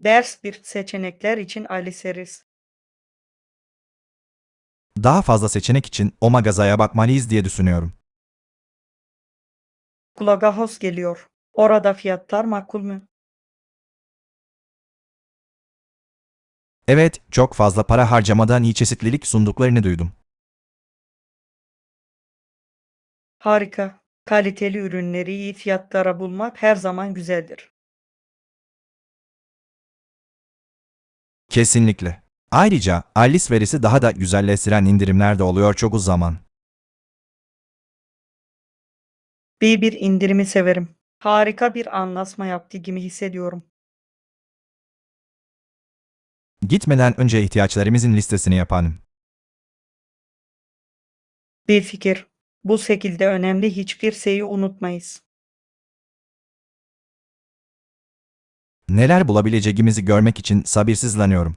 Ders bir seçenekler için Ali Series. Daha fazla seçenek için o mağazaya bakmalıyız diye düşünüyorum. Kulağa hoş geliyor. Orada fiyatlar makul mü? Evet, çok fazla para harcamadan iyi çeşitlilik sunduklarını duydum. Harika. Kaliteli ürünleri iyi fiyatlara bulmak her zaman güzeldir. Kesinlikle. Ayrıca, Alice verisi daha da güzelleştiren indirimler de oluyor çoğu zaman. Bir indirimi severim. Harika bir anlaşma yaptı gibi hissediyorum. Gitmeden önce ihtiyaçlarımızın listesini yapalım. Bir fikir. Bu şekilde önemli hiçbir şeyi unutmayız. Neler bulabileceğimizi görmek için sabırsızlanıyorum.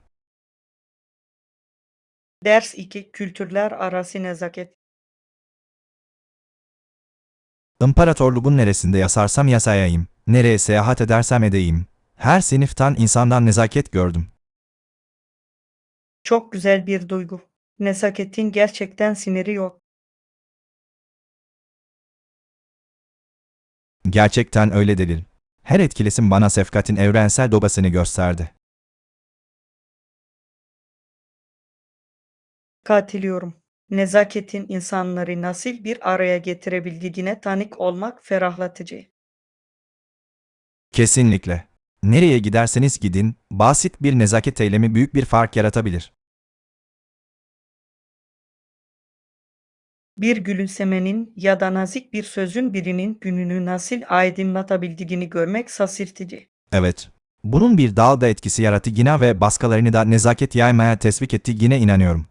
Ders 2. Kültürler arası nezaket. İmparatorluğun neresinde yasarsam yasayayım, nereye seyahat edersem edeyim. Her sınıftan insandan nezaket gördüm. Çok güzel bir duygu. Nezaketin gerçekten siniri yok. Gerçekten öyle değil. Her etkileşim bana şefkatin evrensel dobasını gösterdi. Katılıyorum. Nezaketin insanları nasıl bir araya getirebildiğine tanık olmak ferahlatıcı. Kesinlikle. Nereye giderseniz gidin, basit bir nezaket eylemi büyük bir fark yaratabilir. Bir gülümsemenin ya da nazik bir sözün birinin gününü nasıl aydınlatabildiğini görmek şaşırtıcı. Evet. Bunun bir dalga etkisi yarattığına ve başkalarını da nezaket yaymaya teşvik ettiğine inanıyorum.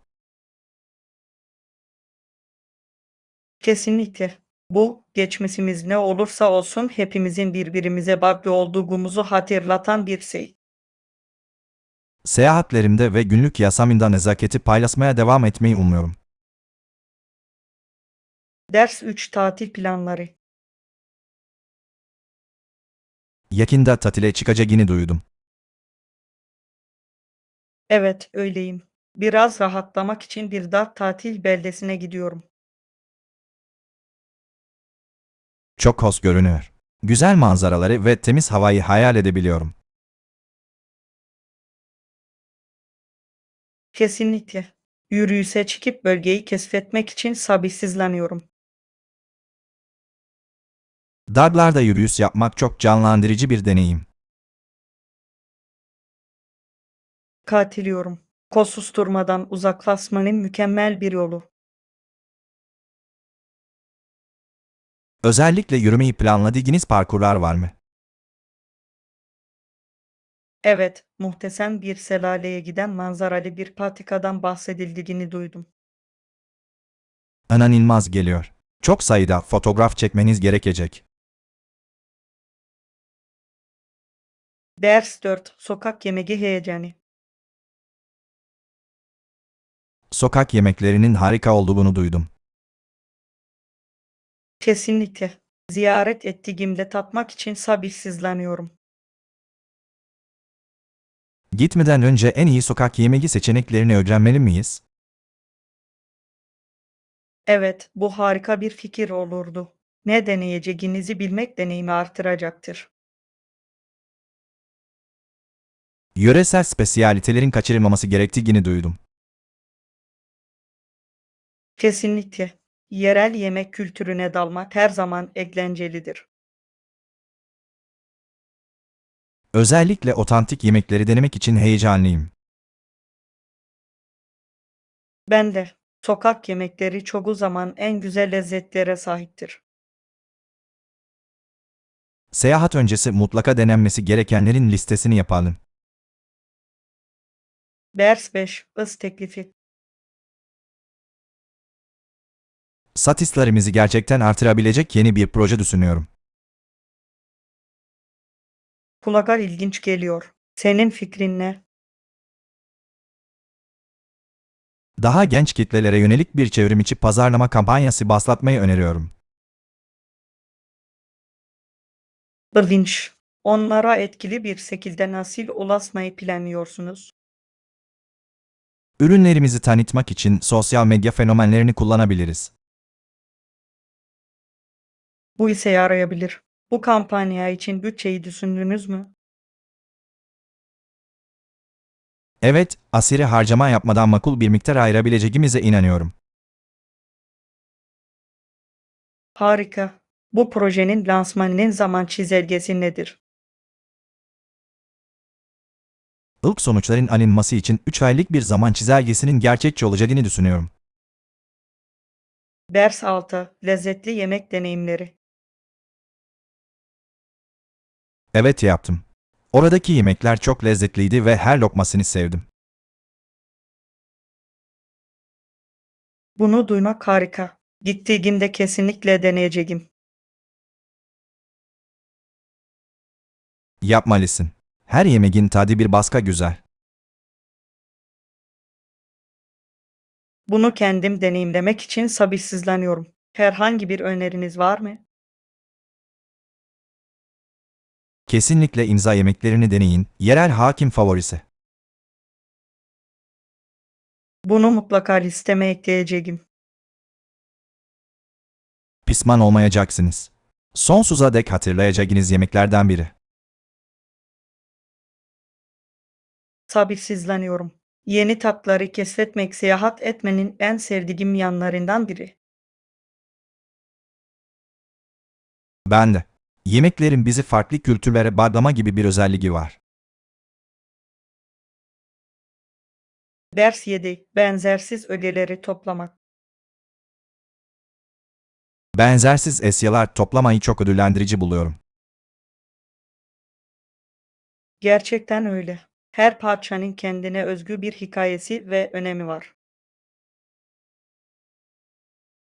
Kesinlikle. Bu, geçmişimiz ne olursa olsun hepimizin birbirimize bağlı olduğumuzu hatırlatan bir şey. Seyahatlerimde ve günlük yaşamımda nezaketi paylaşmaya devam etmeyi umuyorum. Ders 3. Tatil planları. Yakında tatile çıkacağını duydum. Evet, öyleyim. Biraz rahatlamak için bir dağ tatil beldesine gidiyorum. Çok hoş görünüyor. Güzel manzaraları ve temiz havayı hayal edebiliyorum. Kesinlikle. Yürüyüşe çıkıp bölgeyi keşfetmek için sabırsızlanıyorum. Dağlarda yürüyüş yapmak çok canlandırıcı bir deneyim. Katılıyorum. Koşuşturmadan uzaklaşmanın mükemmel bir yolu. Özellikle yürümeyi planladığınız parkurlar var mı? Evet, muhteşem bir şelaleye giden manzaralı bir patikadan bahsedildiğini duydum. İnanılmaz geliyor. Çok sayıda fotoğraf çekmeniz gerekecek. Ders 4. Sokak yemeği heyecanı. Sokak yemeklerinin harika olduğunu duydum. Kesinlikle. Ziyaret ettiğimde tatmak için sabırsızlanıyorum. Gitmeden önce en iyi sokak yemeği seçeneklerini öğrenmeli miyiz? Evet, bu harika bir fikir olurdu. Ne deneyeceğinizi bilmek deneyimi artıracaktır. Yöresel spesiyalitelerin kaçırılmaması gerektiğini duydum. Kesinlikle. Yerel yemek kültürüne dalmak her zaman eğlencelidir. Özellikle otantik yemekleri denemek için heyecanlıyım. Ben de. Sokak yemekleri çoğu zaman en güzel lezzetlere sahiptir. Seyahat öncesi mutlaka denenmesi gerekenlerin listesini yapalım. Ders 5. Is teklifi. Satışlarımızı gerçekten artırabilecek yeni bir proje düşünüyorum. Kulağa ilginç geliyor. Senin fikrin ne? Daha genç kitlelere yönelik bir çevrimiçi pazarlama kampanyası başlatmayı öneriyorum. İlginç. Onlara etkili bir şekilde nasıl ulaşmayı planlıyorsunuz? Ürünlerimizi tanıtmak için sosyal medya fenomenlerini kullanabiliriz. Bu işe yarayabilir. Bu kampanya için bütçeyi düşündünüz mü? Evet, aşırı harcama yapmadan makul bir miktar ayırabileceğimize inanıyorum. Harika. Bu projenin lansmanının zaman çizelgesi nedir? İlk sonuçların alınması için 3 aylık bir zaman çizelgesinin gerçekçi olacağını düşünüyorum. Ders 6. Lezzetli yemek deneyimleri. Evet yaptım. Oradaki yemekler çok lezzetliydi ve her lokmasını sevdim. Bunu duymak harika. Gittiğimde kesinlikle deneyeceğim. Yapmalısın. Her yemeğin tadı bir başka güzel. Bunu kendim deneyimlemek için sabırsızlanıyorum. Herhangi bir öneriniz var mı? Kesinlikle imza yemeklerini deneyin. Yerel hakim favorisi. Bunu mutlaka listeme ekleyeceğim. Pişman olmayacaksınız. Sonsuza dek hatırlayacağınız yemeklerden biri. Sabırsızlanıyorum. Yeni tatları keşfetmek seyahat etmenin en sevdiğim yanlarından biri. Ben de. Yemeklerin bizi farklı kültürlere bağlama gibi bir özelliği var. Ders 7. Benzersiz ögeleri toplamak. Benzersiz eşyalar toplamayı çok ödüllendirici buluyorum. Gerçekten öyle. Her parçanın kendine özgü bir hikayesi ve önemi var.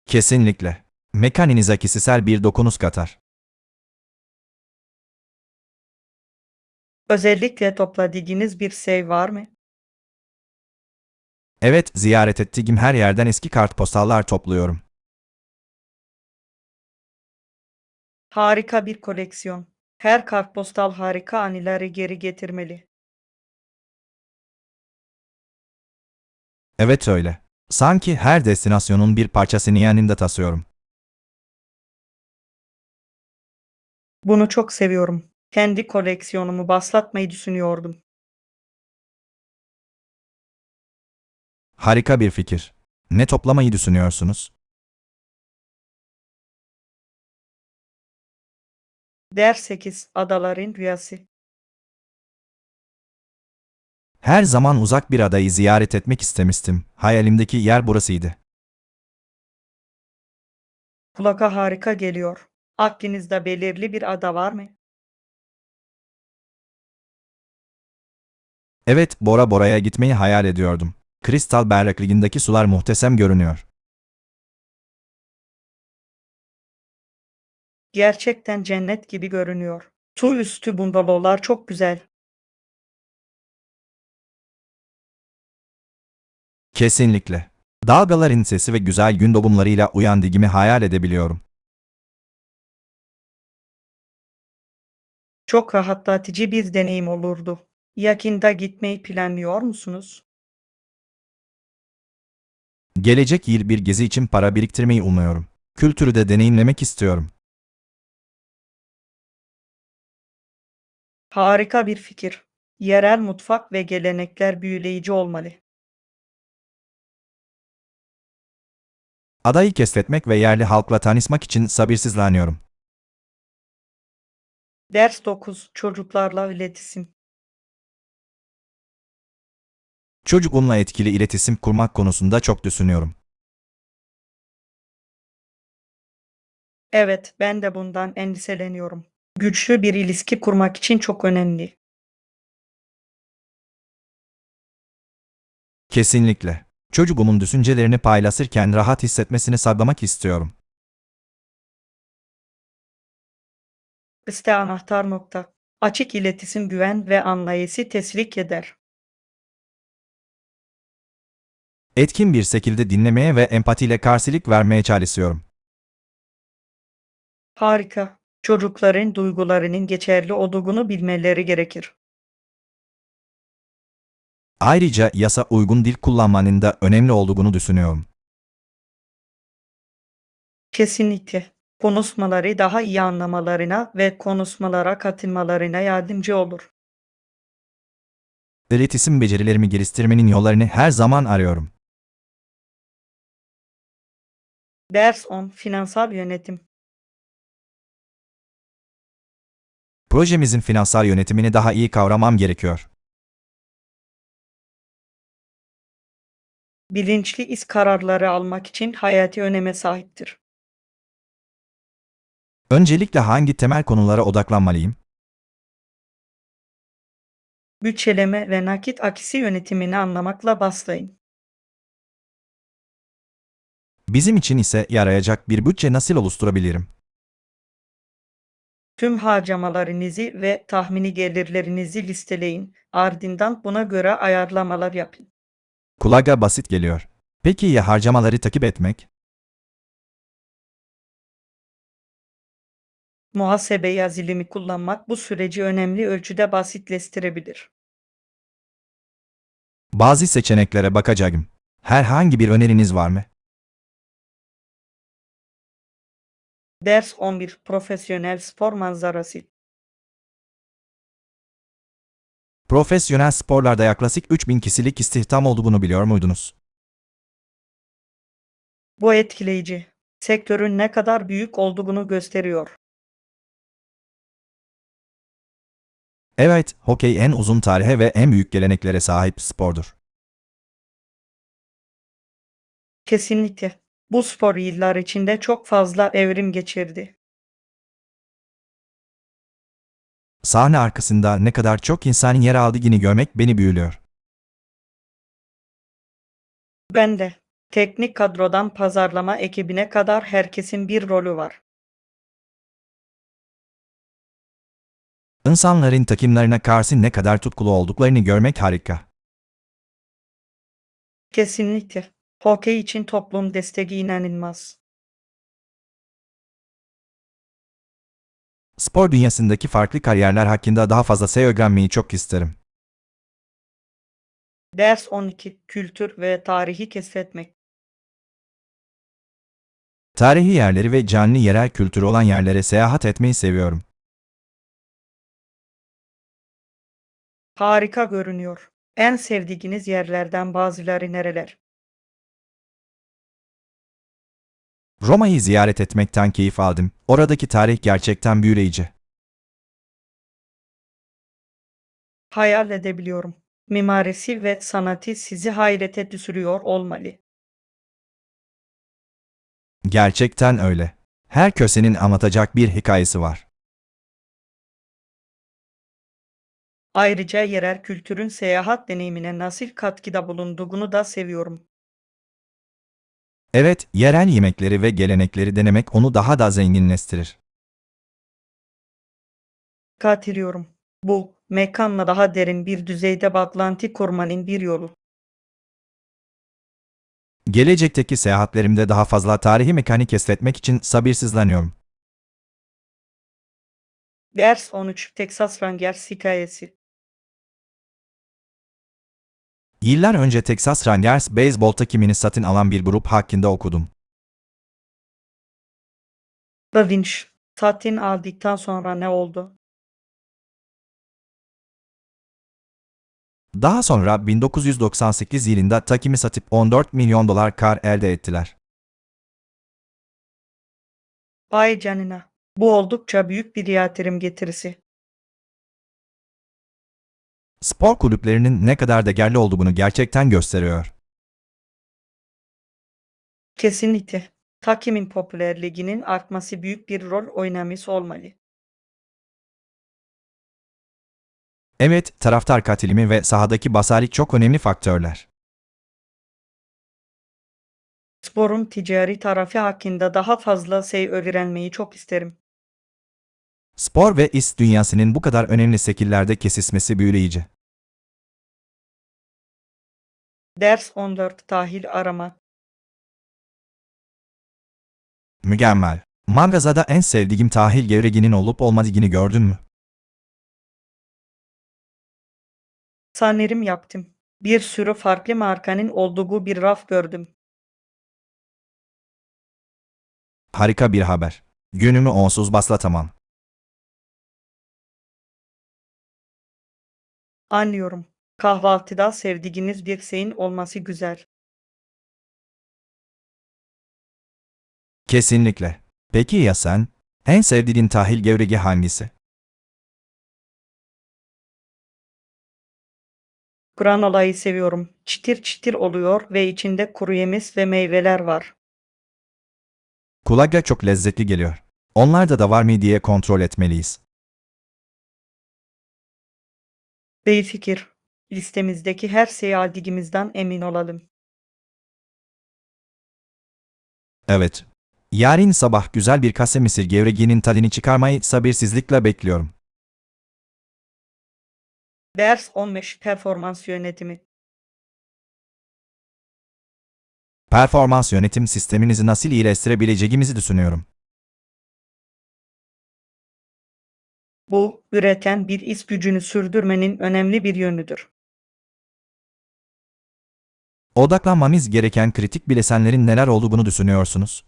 Kesinlikle. Mekaninize kişisel bir dokunuş katar. Özellikle topladığınız bir şey var mı? Evet, ziyaret ettiğim her yerden eski kartpostallar topluyorum. Harika bir koleksiyon. Her kartpostal harika anıları geri getirmeli. Evet öyle. Sanki her destinasyonun bir parçasını yanımda taşıyorum. Bunu çok seviyorum. Kendi koleksiyonumu başlatmayı düşünüyordum. Harika bir fikir. Ne toplamayı düşünüyorsunuz? Ders 8. Adaların Rüyası. Her zaman uzak bir adayı ziyaret etmek istemiştim. Hayalimdeki yer burasıydı. Kulağa harika geliyor. Aklınızda belirli bir ada var mı? Evet, Bora Bora'ya gitmeyi hayal ediyordum. Kristal berraklıkındaki sular muhteşem görünüyor. Gerçekten cennet gibi görünüyor. Su üstü bungalovlar çok güzel. Kesinlikle. Dalgaların sesi ve güzel gün doğumlarıyla uyandığımı hayal edebiliyorum. Çok rahatlatıcı bir deneyim olurdu. Yakında gitmeyi planlıyor musunuz? Gelecek yıl bir gezi için para biriktirmeyi umuyorum. Kültürü de deneyimlemek istiyorum. Harika bir fikir. Yerel mutfak ve gelenekler büyüleyici olmalı. Adayı keşfetmek ve yerli halkla tanışmak için sabırsızlanıyorum. Ders 9. Çocuklarla iletişim. Çocuklarla etkili iletişim kurmak konusunda çok düşünüyorum. Evet, ben de bundan endişeleniyorum. Güçlü bir ilişki kurmak için çok önemli. Kesinlikle. Çocuğumun düşüncelerini paylaşırken rahat hissetmesini sağlamak istiyorum. İşte anahtar nokta. Açık iletişim güven ve anlayışı teşvik eder. Etkin bir şekilde dinlemeye ve empatiyle karşılık vermeye çalışıyorum. Harika. Çocukların duygularının geçerli olduğunu bilmeleri gerekir. Ayrıca yasa uygun dil kullanmanın da önemli olduğunu düşünüyorum. Kesinlikle. Konuşmaları daha iyi anlamalarına ve konuşmalara katılmalarına yardımcı olur. İletişim becerilerimi geliştirmenin yollarını her zaman arıyorum. Ders 10 Finansal yönetim. Projemizin finansal yönetimini daha iyi kavramam gerekiyor. Bilinçli iş kararları almak için hayati öneme sahiptir. Öncelikle hangi temel konulara odaklanmalıyım? Bütçeleme ve nakit akışı yönetimini anlamakla başlayın. Bizim için ise yarayacak bir bütçe nasıl oluşturabilirim? Tüm harcamalarınızı ve tahmini gelirlerinizi listeleyin. Ardından buna göre ayarlamalar yapın. Kulağa basit geliyor. Peki ya harcamaları takip etmek? Muhasebe yazılımı kullanmak bu süreci önemli ölçüde basitleştirebilir. Bazı seçeneklere bakacağım. Herhangi bir öneriniz var mı? Ders 11 Profesyonel spor manzarası. Profesyonel sporlarda yaklaşık 3000 kişilik istihdam olduğunu biliyor muydunuz? Bu etkileyici. Sektörün ne kadar büyük olduğunu gösteriyor. Evet, hokey en uzun tarihe ve en büyük geleneklere sahip spordur. Kesinlikle. Bu spor yıllar içinde çok fazla evrim geçirdi. Sahne arkasında ne kadar çok insanın yer aldığını görmek beni büyülüyor. Ben de. Teknik kadrodan pazarlama ekibine kadar herkesin bir rolü var. İnsanların takımlarına karşı ne kadar tutkulu olduklarını görmek harika. Kesinlikle. Hokey için toplum desteği inanılmaz. Spor dünyasındaki farklı kariyerler hakkında daha fazla şey öğrenmeyi çok isterim. Ders 12 Kültür ve tarihi keşfetmek. Tarihi yerleri ve canlı yerel kültürü olan yerlere seyahat etmeyi seviyorum. Harika görünüyor. En sevdiğiniz yerlerden bazıları nereler? Roma'yı ziyaret etmekten keyif aldım. Oradaki tarih gerçekten büyüleyici. Hayal edebiliyorum. Mimarisi ve sanatı sizi hayrete düşürüyor olmalı. Gerçekten öyle. Her kösenin anlatacak bir hikayesi var. Ayrıca yerel kültürün seyahat deneyimine nasıl katkıda bulunduğunu da seviyorum. Evet, yerel yemekleri ve gelenekleri denemek onu daha da zenginleştirir. Katılıyorum. Bu, mekanla daha derin bir düzeyde bağlantı kurmanın bir yolu. Gelecekteki seyahatlerimde daha fazla tarihi mekanı keşfetmek için sabırsızlanıyorum. Ders 13 Texas Rangers hikayesi. Yıllar önce Texas Rangers beyzbol takımını satın alan bir grup hakkında okudum. Ilginç. Satın aldıktan sonra ne oldu? Daha sonra 1998 yılında takımı satıp 14 milyon dolar kar elde ettiler. Vay canına. Bu oldukça büyük bir yatırım getirisi. Spor kulüplerinin ne kadar değerli olduğunu gerçekten gösteriyor. Kesinlikle. Takımın popülerliğinin artması büyük bir rol oynamış olmalı. Evet, taraftar katılımı ve sahadaki başarı çok önemli faktörler. Sporun ticari tarafı hakkında daha fazla şey öğrenmeyi çok isterim. Spor ve iş dünyasının bu kadar önemli şekillerde kesişmesi büyüleyici. Ders 14 Tahil arama. Mükemmel. Mangazada en sevdiğim tahil gevreginin olup olmadığını gördün mü? Sanırım yaptım. Bir sürü farklı markanın olduğu bir raf gördüm. Harika bir haber. Günümü onsuz başlatamam. Anlıyorum. Kahvaltıda sevdiğiniz bir şeyin olması güzel. Kesinlikle. Peki ya sen? En sevdiğin tahil gevregi hangisi? Granolayı seviyorum. Çıtır çıtır oluyor ve içinde kuru yemiş ve meyveler var. Kulağa çok lezzetli geliyor. Onlarda da var mı diye kontrol etmeliyiz. İyi fikir. Listemizdeki her şeyi aldığımızdan emin olalım. Evet. Yarın sabah güzel bir kase mısır gevreğinin tadını çıkarmayı sabırsızlıkla bekliyorum. Ders 15 performans yönetimi. Performans yönetim sisteminizi nasıl iyileştirebileceğimizi düşünüyorum. Bu, üreten bir iş gücünü sürdürmenin önemli bir yönüdür. Odaklanmamız gereken kritik bileşenlerin neler olduğunu düşünüyorsunuz.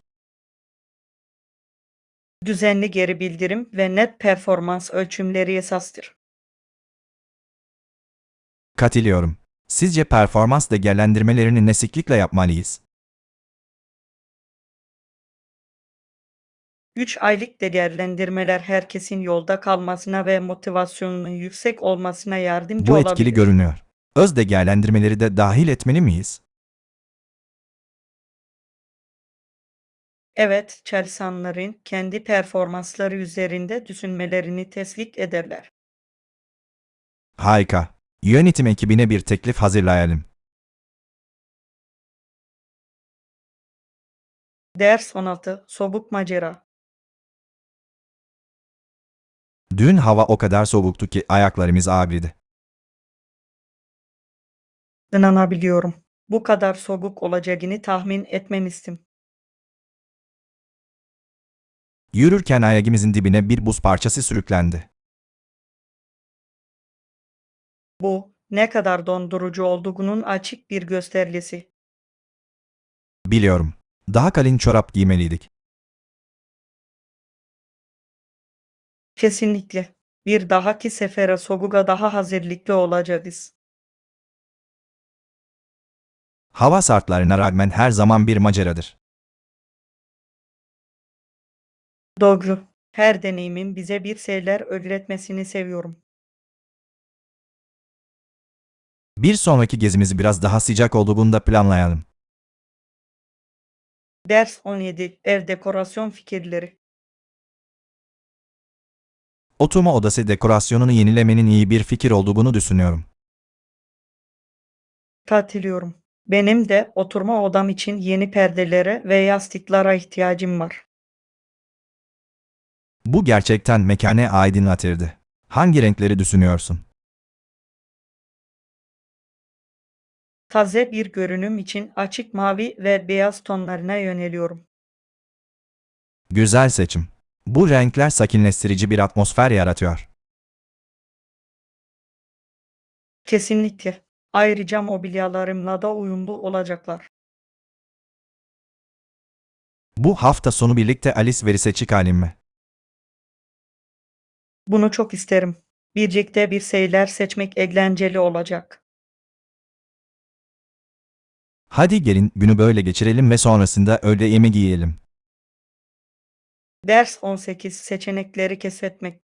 Düzenli geri bildirim ve net performans ölçümleri esastır. Katılıyorum. Sizce performans değerlendirmelerini ne sıklıkla yapmalıyız? 3 aylık değerlendirmeler herkesin yolda kalmasına ve motivasyonunun yüksek olmasına yardımcı Bu etkili olabilir. görünüyor. Öz değerlendirmeleri de dahil etmeli miyiz? Evet, çalışanların kendi performansları üzerinde düşünmelerini teşvik ederler. Harika. Yönetim ekibine bir teklif hazırlayalım. Ders 16 Soğuk macera. Dün hava o kadar soğuktu ki ayaklarımız ağrıdı. İnanabiliyorum. Bu kadar soğuk olacağını tahmin etmemiştim. Yürürken ayağımızın dibine bir buz parçası sürüklendi. Bu, ne kadar dondurucu olduğunun açık bir göstergesi. Biliyorum. Daha kalın çorap giymeliydik. Kesinlikle. Bir dahaki sefere soğuğa daha hazırlıklı olacağız. Hava şartlarına rağmen her zaman bir maceradır. Doğru. Her deneyimin bize bir şeyler öğretmesini seviyorum. Bir sonraki gezimizi biraz daha sıcak olduğunda planlayalım. Ders 17 Ev dekorasyon fikirleri. Oturma odası dekorasyonunu yenilemenin iyi bir fikir olduğunu düşünüyorum. Katılıyorum. Benim de oturma odam için yeni perdelere ve yastıklara ihtiyacım var. Bu gerçekten mekanı aydınlatırdı. Hangi renkleri düşünüyorsun? Taze bir görünüm için açık mavi ve beyaz tonlarına yöneliyorum. Güzel seçim. Bu renkler sakinleştirici bir atmosfer yaratıyor. Kesinlikle. Ayrıca mobilyalarımla da uyumlu olacaklar. Bu hafta sonu birlikte Alice Veris'e çıkalım mı? Bunu çok isterim. Birlikte bir şeyler seçmek eğlenceli olacak. Hadi gelin günü böyle geçirelim ve sonrasında öğle yemeği yiyelim. Ders 18 Seçenekleri keşfetmek.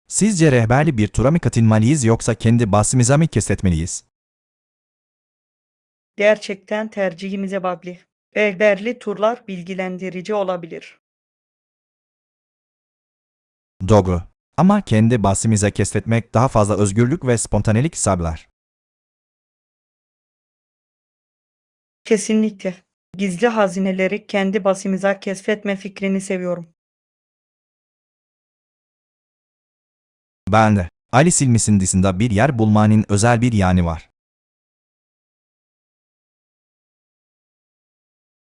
Sizce rehberli bir tura mı katılmalıyız yoksa kendi basımıza mı keşfetmeliyiz? Gerçekten tercihimize bağlı. Rehberli turlar bilgilendirici olabilir. Doğru. Ama kendi basımıza keşfetmek daha fazla özgürlük ve spontanelik sağlar. Kesinlikle. Gizli hazineleri kendi başımıza keşfetme fikrini seviyorum. Ben de. Alice ilmisinin dışında bir yer bulmanın özel bir yanı var.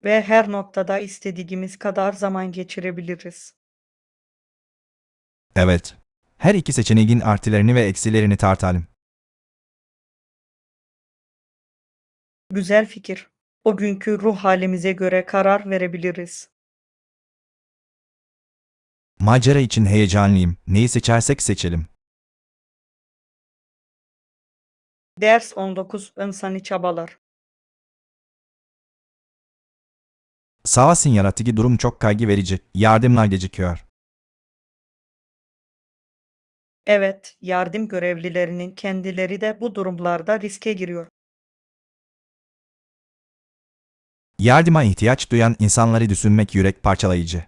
ve her noktada istediğimiz kadar zaman geçirebiliriz. Evet. Her iki seçeneğin artılarını ve eksilerini tartalım. Güzel fikir. O günkü ruh halimize göre karar verebiliriz. Macera için heyecanlıyım. Neyi seçersek seçelim. Ders 19 insani çabalar. Sağ yaratıcı durum çok kaygı verici. Yardımlar gecikiyor. Evet, yardım görevlilerinin kendileri de bu durumlarda riske giriyor. Yardıma ihtiyaç duyan insanları düşünmek yürek parçalayıcı.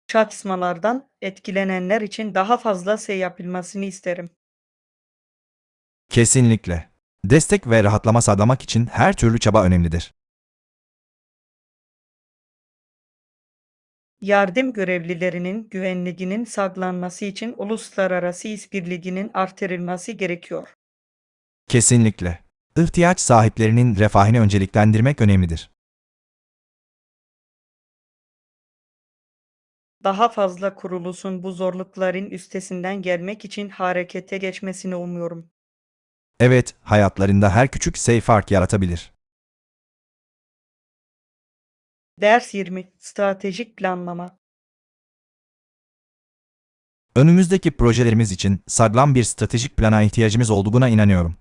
Çatışmalardan etkilenenler için daha fazla şey yapılmasını isterim. Kesinlikle. Destek ve rahatlama sağlamak için her türlü çaba önemlidir. Yardım görevlilerinin güvenliğinin sağlanması için uluslararası işbirliğinin artırılması gerekiyor. Kesinlikle. İhtiyaç sahiplerinin refahını önceliklendirmek önemlidir. Daha fazla kuruluşun bu zorlukların üstesinden gelmek için harekete geçmesini umuyorum. Evet, hayatlarında her küçük şey fark yaratabilir. Ders 20 Stratejik planlama. Önümüzdeki projelerimiz için sağlam bir stratejik plana ihtiyacımız olduğuna inanıyorum.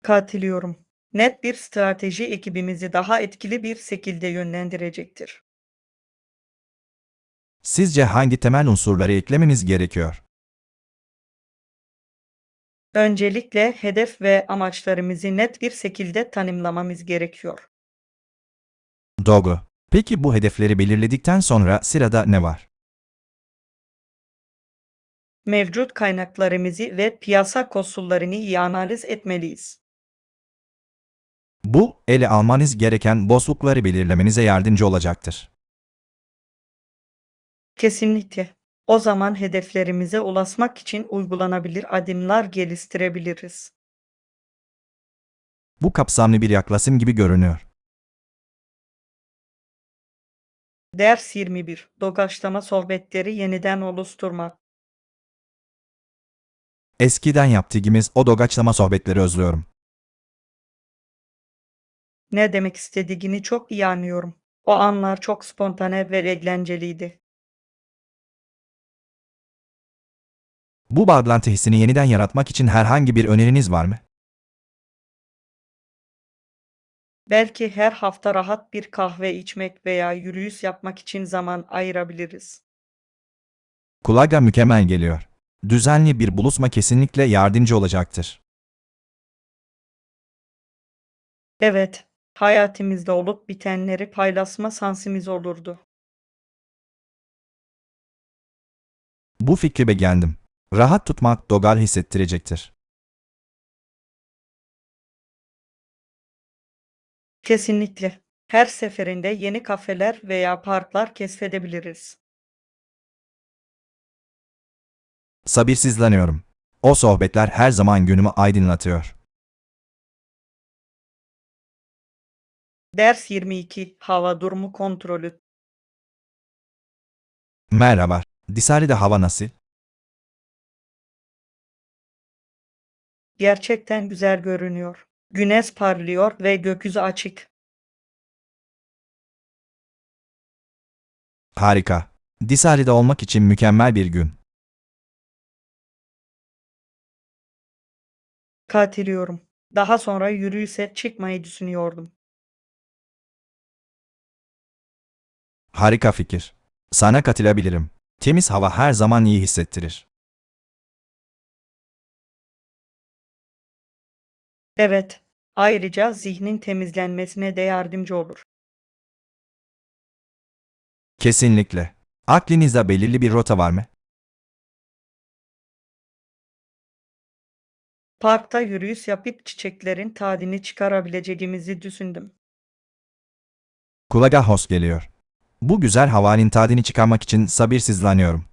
Katılıyorum. Net bir strateji ekibimizi daha etkili bir şekilde yönlendirecektir. Sizce hangi temel unsurları eklememiz gerekiyor? Öncelikle hedef ve amaçlarımızı net bir şekilde tanımlamamız gerekiyor. Doğru. Peki bu hedefleri belirledikten sonra sırada ne var? Mevcut kaynaklarımızı ve piyasa koşullarını iyi analiz etmeliyiz. Bu, ele almanız gereken boşlukları belirlemenize yardımcı olacaktır. Kesinlikle. O zaman hedeflerimize ulaşmak için uygulanabilir adımlar geliştirebiliriz. Bu kapsamlı bir yaklaşım gibi görünüyor. Ders 21 Doğaçlama sohbetleri yeniden oluşturma. Eskiden yaptığımız o doğaçlama sohbetleri özlüyorum. Ne demek istediğini çok iyi anlıyorum. O anlar çok spontane ve eğlenceliydi. Bu bağlantı hissini yeniden yaratmak için herhangi bir öneriniz var mı? Belki her hafta rahat bir kahve içmek veya yürüyüş yapmak için zaman ayırabiliriz. Kulağa mükemmel geliyor. Düzenli bir buluşma kesinlikle yardımcı olacaktır. Evet, hayatımızda olup bitenleri paylaşma şansımız olurdu. Bu fikri beğendim. Rahat tutmak dogal hissettirecektir. Kesinlikle. Her seferinde yeni kafeler veya parklar keşfedebiliriz. Sabırsızlanıyorum. O sohbetler her zaman günümü aydınlatıyor. Ders 22 Hava durumu kontrolü. Merhaba. Dışarıda hava nasıl? Gerçekten güzel görünüyor. Güneş parlıyor ve gökyüzü açık. Harika. Dışarıda olmak için mükemmel bir gün. Katılıyorum. Daha sonra yürüyüşe çıkmayı düşünüyordum. Harika fikir. Sana katılabilirim. Temiz hava her zaman iyi hissettirir. Evet. Ayrıca zihnin temizlenmesine de yardımcı olur. Kesinlikle. Aklınızda belirli bir rota var mı? Parkta yürüyüş yapıp çiçeklerin tadını çıkarabileceğimizi düşündüm. Kulağa hoş geliyor. Bu güzel havanın tadını çıkarmak için sabırsızlanıyorum.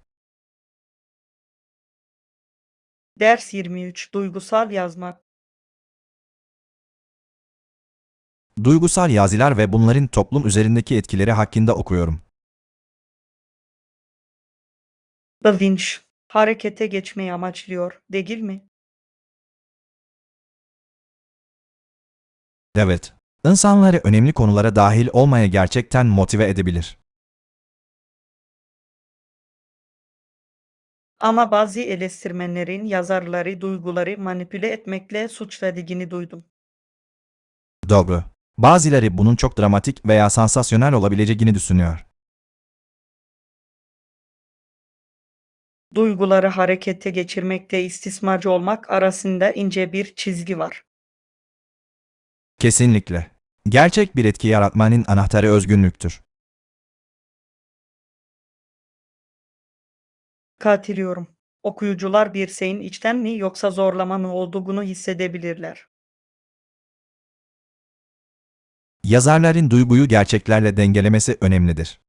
Ders 23 Duygusal yazmak. Duygusal yazılar ve bunların toplum üzerindeki etkileri hakkında okuyorum. Da Vinci harekete geçmeyi amaçlıyor, değil mi? Evet, insanları önemli konulara dahil olmaya gerçekten motive edebilir. Ama bazı eleştirmenlerin yazarları duyguları manipüle etmekle suçladığını duydum. Doğru. Bazıları bunun çok dramatik veya sansasyonel olabileceğini düşünüyor. Duyguları harekete geçirmekle istismarcı olmak arasında ince bir çizgi var. Kesinlikle. Gerçek bir etki yaratmanın anahtarı özgünlüktür. Katılıyorum. Okuyucular bir şeyin içten mi yoksa zorlama mı olduğunu hissedebilirler. Yazarların duyguyu gerçeklerle dengelemesi önemlidir.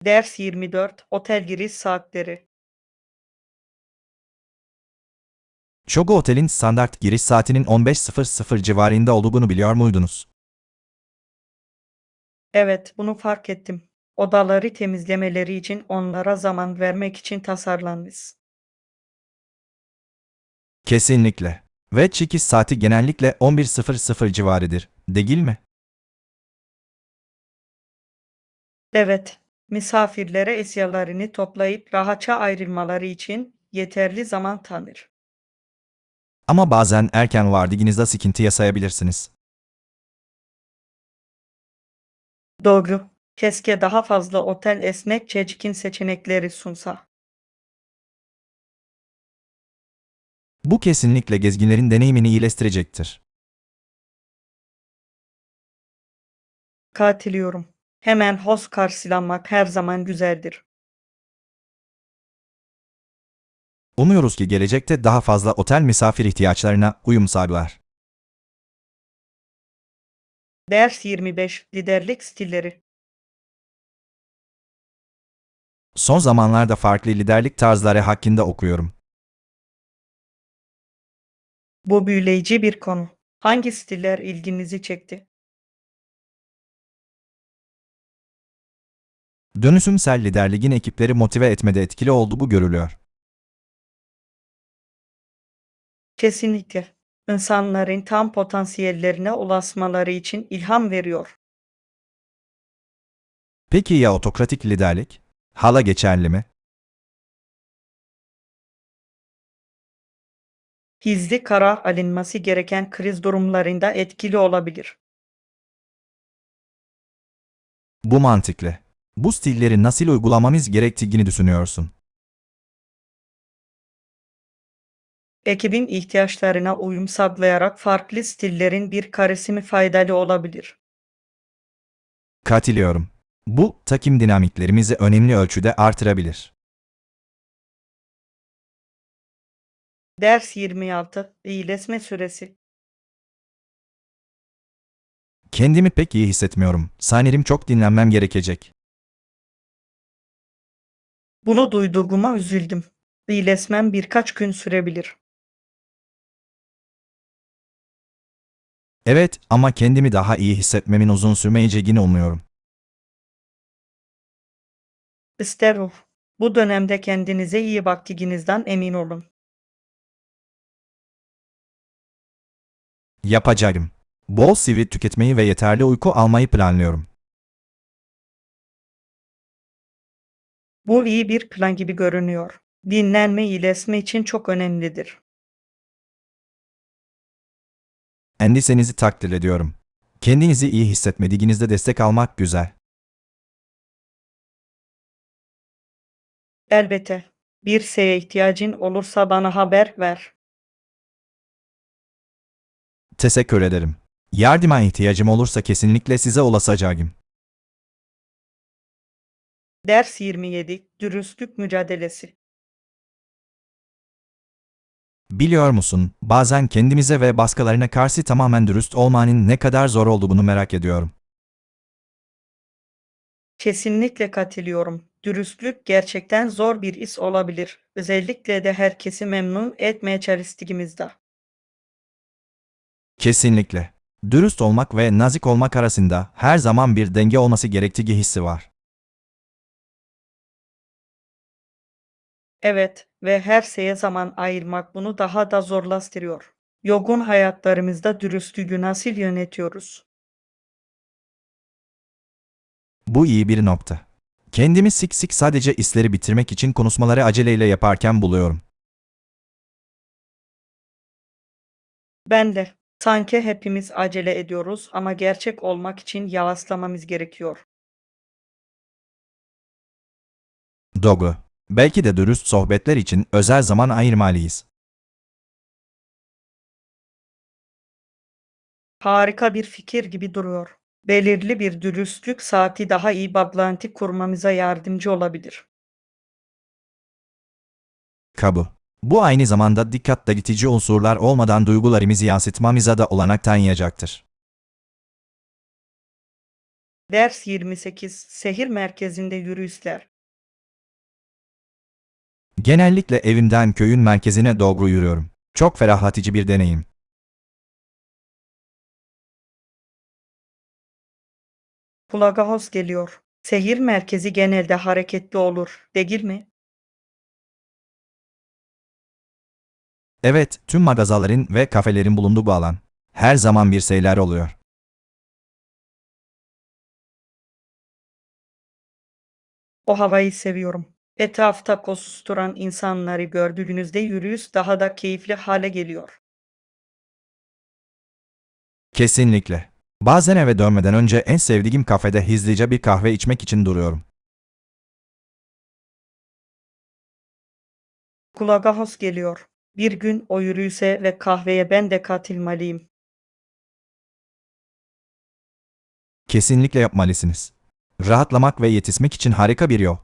Ders 24 Otel giriş saatleri. Çoğu otelin standart giriş saatinin 15.00 civarında olduğunu biliyor muydunuz? Evet, bunu fark ettim. Odaları temizlemeleri için onlara zaman vermek için tasarlanmış. Kesinlikle. Ve çıkış saati genellikle 11.00 civarıdır, değil mi? Evet, misafirlere eşyalarını toplayıp rahatça ayrılmaları için yeterli zaman tanır. Ama bazen erken vardığınızda sıkıntı yaşayabilirsiniz. Doğru. Keşke daha fazla otel esnek çeşitli seçenekleri sunsa. Bu kesinlikle gezginlerin deneyimini iyileştirecektir. Katılıyorum. Hemen hoş karşılanmak her zaman güzeldir. Umuyoruz ki gelecekte daha fazla otel misafir ihtiyaçlarına uyum sağlar. Ders 25 Liderlik stilleri. Son zamanlarda farklı liderlik tarzları hakkında okuyorum. Bu büyüleyici bir konu. Hangi stiller ilginizi çekti? Dönüşümsel liderliğin ekipleri motive etmede etkili olduğu görülüyor. Kesinlikle. İnsanların tam potansiyellerine ulaşmaları için ilham veriyor. Peki ya otokratik liderlik? Hala geçerli mi? Hızlı karar alınması gereken kriz durumlarında etkili olabilir. Bu mantıklı. Bu stilleri nasıl uygulamamız gerektiğini düşünüyorsun. Ekibin ihtiyaçlarına uyum sağlayarak farklı stillerin bir karışımı faydalı olabilir. Katılıyorum. Bu, takım dinamiklerimizi önemli ölçüde artırabilir. Ders 26 İyileşme süresi. Kendimi pek iyi hissetmiyorum. Sanırım çok dinlenmem gerekecek. Bunu duyduğuma üzüldüm. İyileşmem birkaç gün sürebilir. Evet, ama kendimi daha iyi hissetmemin uzun sürmeyeceğini umuyorum. İster bu dönemde kendinize iyi baktığınızdan emin olun. Yapacağım. Bol sivri tüketmeyi ve yeterli uyku almayı planlıyorum. Bu iyi bir plan gibi görünüyor. Dinlenme iyileşme için çok önemlidir. Endişenizi takdir ediyorum. Kendinizi iyi hissetmediğinizde destek almak güzel. Elbette. Bir şeye ihtiyacın olursa bana haber ver. Teşekkür ederim. Yardıma ihtiyacım olursa kesinlikle size ulaşacağım. Ders 27 Dürüstlük mücadelesi. Biliyor musun, bazen kendimize ve başkalarına karşı tamamen dürüst olmanın ne kadar zor olduğunu merak ediyorum. Kesinlikle katılıyorum. Dürüstlük gerçekten zor bir iş olabilir. Özellikle de herkesi memnun etmeye çalıştığımızda. Kesinlikle. Dürüst olmak ve nazik olmak arasında her zaman bir denge olması gerektiği hissi var. Evet ve her şeye zaman ayırmak bunu daha da zorlaştırıyor. Yoğun hayatlarımızda dürüstlüğü nasıl yönetiyoruz? Bu iyi bir nokta. Kendimi sık sık sadece işleri bitirmek için konuşmaları aceleyle yaparken buluyorum. Ben de. Sanki hepimiz acele ediyoruz ama gerçek olmak için yavaşlamamız gerekiyor. Doğru. Belki de dürüst sohbetler için özel zaman ayırmalıyız. Harika bir fikir gibi duruyor. Belirli bir dürüstlük saati daha iyi bağlantı kurmamıza yardımcı olabilir. Kabu. Bu aynı zamanda dikkat dağıtıcı unsurlar olmadan duygularımızı yansıtmamıza da olanak tanıyacaktır. Ders 28. Şehir merkezinde yürüyüşler. Genellikle evimden köyün merkezine doğru yürüyorum. Çok ferahlatıcı bir deneyim. Kulağa hoş geliyor. Şehir merkezi genelde hareketli olur, değil mi? Evet, tüm mağazaların ve kafelerin bulunduğu bu alan. Her zaman bir şeyler oluyor. O havayı seviyorum. Etrafta koşuşturan insanları gördüğünüzde yürüyüş daha da keyifli hale geliyor. Kesinlikle. Bazen eve dönmeden önce en sevdiğim kafede hızlıca bir kahve içmek için duruyorum. Kulağa hoş geliyor. Bir gün o yürüyüşe ve kahveye ben de katılmalıyım. Kesinlikle yapmalısınız. Rahatlamak ve yetişmek için harika bir yol.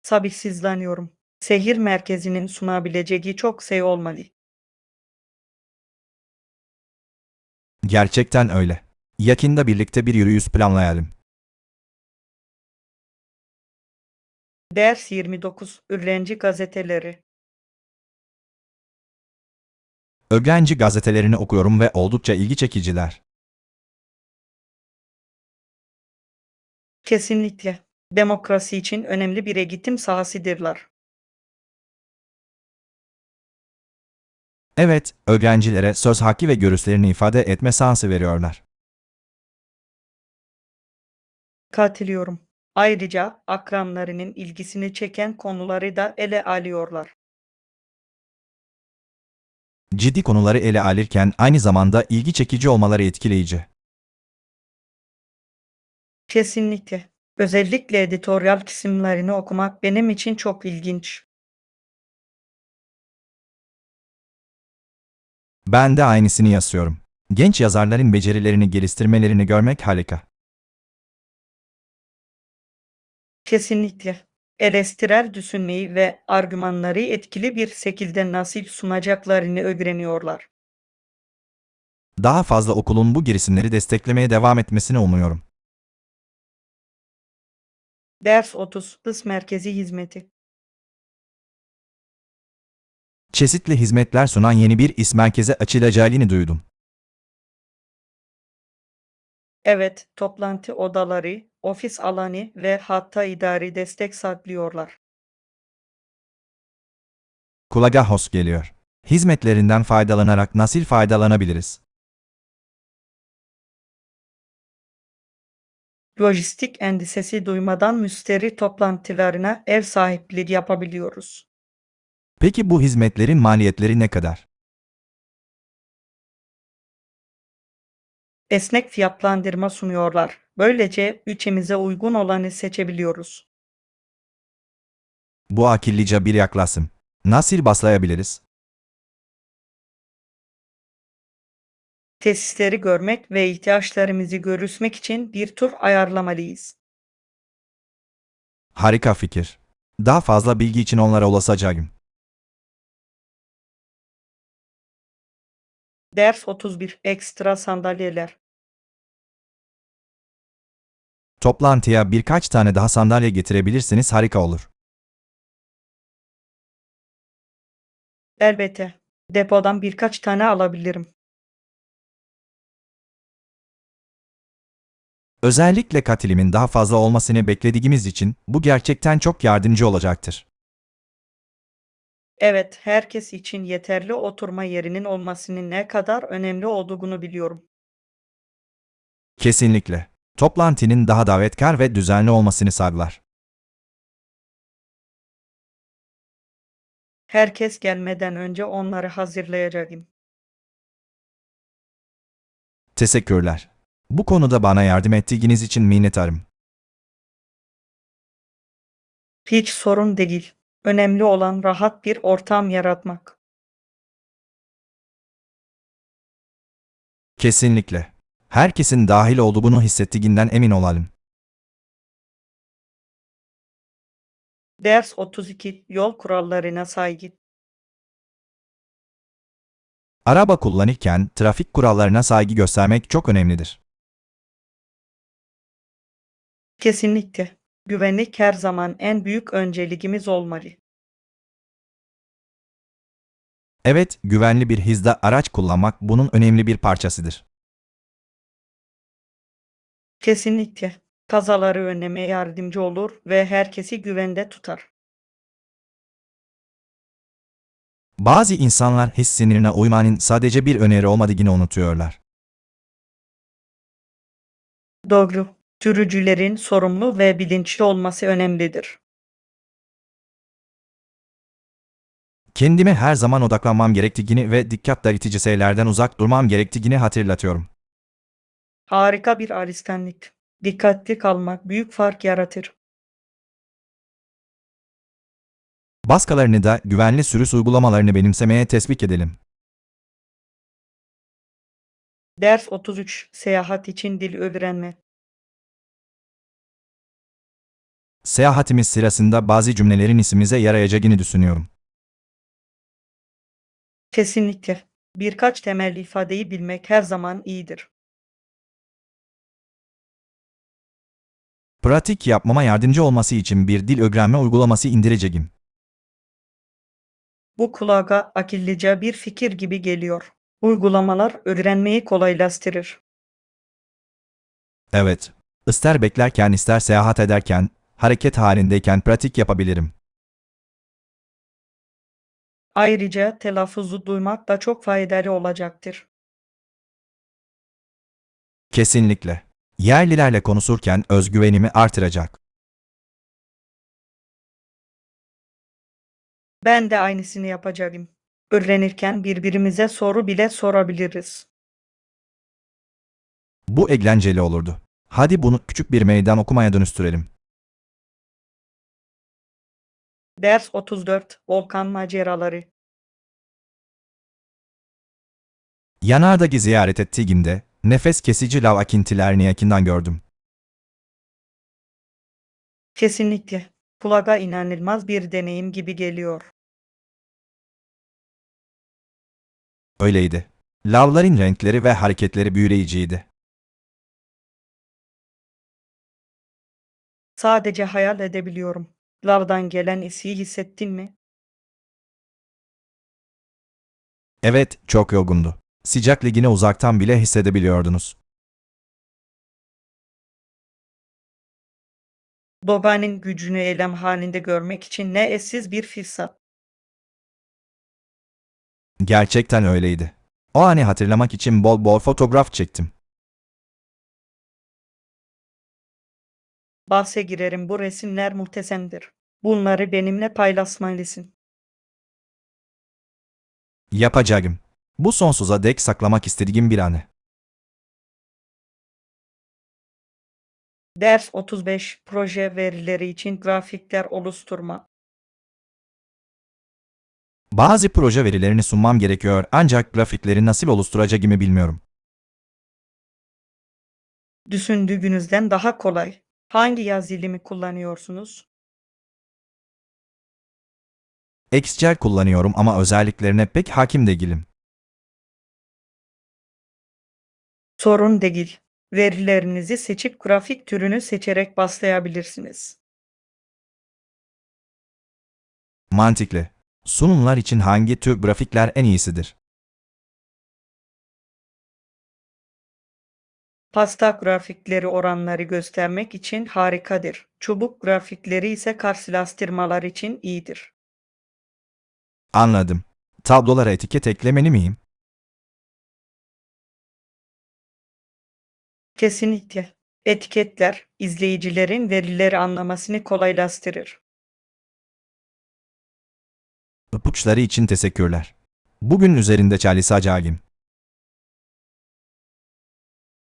Sabırsızlanıyorum. Şehir merkezinin sunabileceği çok şey olmalı. Gerçekten öyle. Yakında birlikte bir yürüyüş planlayalım. Ders 29. Öğrenci gazeteleri. Öğrenci gazetelerini okuyorum ve oldukça ilgi çekiciler. Kesinlikle. Demokrasi için önemli bir eğitim sahasıdırlar. Evet, öğrencilere söz hakkı ve görüşlerini ifade etme şansı veriyorlar. Katılıyorum. Ayrıca akranlarının ilgisini çeken konuları da ele alıyorlar. Ciddi konuları ele alırken aynı zamanda ilgi çekici olmaları etkileyici. Kesinlikle. Özellikle editoryal kısımlarını okumak benim için çok ilginç. Ben de aynısını yazıyorum. Genç yazarların becerilerini geliştirmelerini görmek harika. Kesinlikle. Eleştirel düşünmeyi ve argümanları etkili bir şekilde nasıl sunacaklarını öğreniyorlar. Daha fazla okulun bu girişimleri desteklemeye devam etmesini umuyorum. Ders 30. Hız merkezi hizmeti. Çeşitli hizmetler sunan yeni bir iş merkezi açılacağını duydum. Evet, toplantı odaları, ofis alanı ve hatta idari destek sağlıyorlar. Kulağa hoş geliyor. Hizmetlerinden faydalanarak nasıl faydalanabiliriz? Lojistik endişesi duymadan müşteri toplantılarına ev sahipliği yapabiliyoruz. Peki bu hizmetlerin maliyetleri ne kadar? Esnek fiyatlandırma sunuyorlar. Böylece bütçemize uygun olanı seçebiliyoruz. Bu akıllıca bir yaklaşım. Nasıl başlayabiliriz? Tesisleri görmek ve ihtiyaçlarımızı görüşmek için bir tur ayarlamalıyız. Harika fikir. Daha fazla bilgi için onlara ulaşacağım. Ders 31. Ekstra sandalyeler. Toplantıya birkaç tane daha sandalye getirebilirseniz harika olur. Elbette. Depodan birkaç tane alabilirim. Özellikle katilimin daha fazla olmasını beklediğimiz için bu gerçekten çok yardımcı olacaktır. Evet, herkes için yeterli oturma yerinin olmasının ne kadar önemli olduğunu biliyorum. Kesinlikle. Toplantının daha davetkar ve düzenli olmasını sağlar. Herkes gelmeden önce onları hazırlayacağım. Teşekkürler. Bu konuda bana yardım ettiğiniz için minnettarım. Hiç sorun değil. Önemli olan rahat bir ortam yaratmak. Kesinlikle. Herkesin dahil olduğunu hissettiğinden emin olalım. Ders 32 Yol kurallarına saygı. Araba kullanırken trafik kurallarına saygı göstermek çok önemlidir. Kesinlikle. Güvenlik her zaman en büyük önceliğimiz olmalı. Evet, güvenli bir hızda araç kullanmak bunun önemli bir parçasıdır. Kesinlikle. Kazaları önlemeye yardımcı olur ve herkesi güvende tutar. Bazı insanlar hız sınırına uymanın sadece bir öneri olmadığını unutuyorlar. Doğru. Sürücülerin sorumlu ve bilinçli olması önemlidir. Kendime her zaman odaklanmam gerektiğini ve dikkat dağıtıcı şeylerden uzak durmam gerektiğini hatırlatıyorum. Harika bir alışkanlık. Dikkatli kalmak büyük fark yaratır. Başkalarını da güvenli sürüş uygulamalarını benimsemeye teşvik edelim. Ders 33 Seyahat için dil öğrenme. Seyahatimiz sırasında bazı cümlelerin işimize yarayacağını düşünüyorum. Kesinlikle. Birkaç temel ifadeyi bilmek her zaman iyidir. Pratik yapmama yardımcı olması için bir dil öğrenme uygulaması indireceğim. Bu kulağa akıllıca bir fikir gibi geliyor. Uygulamalar öğrenmeyi kolaylaştırır. Evet, ister beklerken ister seyahat ederken, hareket halindeyken pratik yapabilirim. Ayrıca telaffuzu duymak da çok faydalı olacaktır. Kesinlikle. Yerlilerle konuşurken özgüvenimi artıracak. Ben de aynısını yapacağım. Öğrenirken birbirimize soru bile sorabiliriz. Bu eğlenceli olurdu. Hadi bunu küçük bir meydan okumaya dönüştürelim. Ders 34 Volkan maceraları. Yanardağ'ı ziyaret ettiğimde, nefes kesici lav akintilerini yakından gördüm. Kesinlikle. Kulağa inanılmaz bir deneyim gibi geliyor. Öyleydi. Lavların renkleri ve hareketleri büyüleyiciydi. Sadece hayal edebiliyorum. Lavdan gelen esiyi hissettin mi? Evet, çok yorgundu. Sıcak ligini uzaktan bile hissedebiliyordunuz. Doğanın gücünü eylem halinde görmek için ne eşsiz bir fırsat. Gerçekten öyleydi. O anı hatırlamak için bol bol fotoğraf çektim. Bahse girerim, bu resimler muhteşemdir. Bunları benimle paylaşmalısın. Yapacağım. Bu sonsuza dek saklamak istediğim bir anı. Ders 35 Proje verileri için grafikler oluşturma. Bazı proje verilerini sunmam gerekiyor ancak grafikleri nasıl oluşturacağımı bilmiyorum. Düşündüğünüzden daha kolay. Hangi yazılımı kullanıyorsunuz? Excel kullanıyorum ama özelliklerine pek hakim değilim. Sorun değil. Verilerinizi seçip grafik türünü seçerek başlayabilirsiniz. Mantıklı. Sunumlar için hangi tür grafikler en iyisidir? Pasta grafikleri oranları göstermek için harikadır. Çubuk grafikleri ise karşılaştırmalar için iyidir. Anladım. Tablolara etiket eklemeli miyim? Kesinlikle. Etiketler izleyicilerin verileri anlamasını kolaylaştırır. İpuçları için teşekkürler. Bugün üzerinde çalışacağım.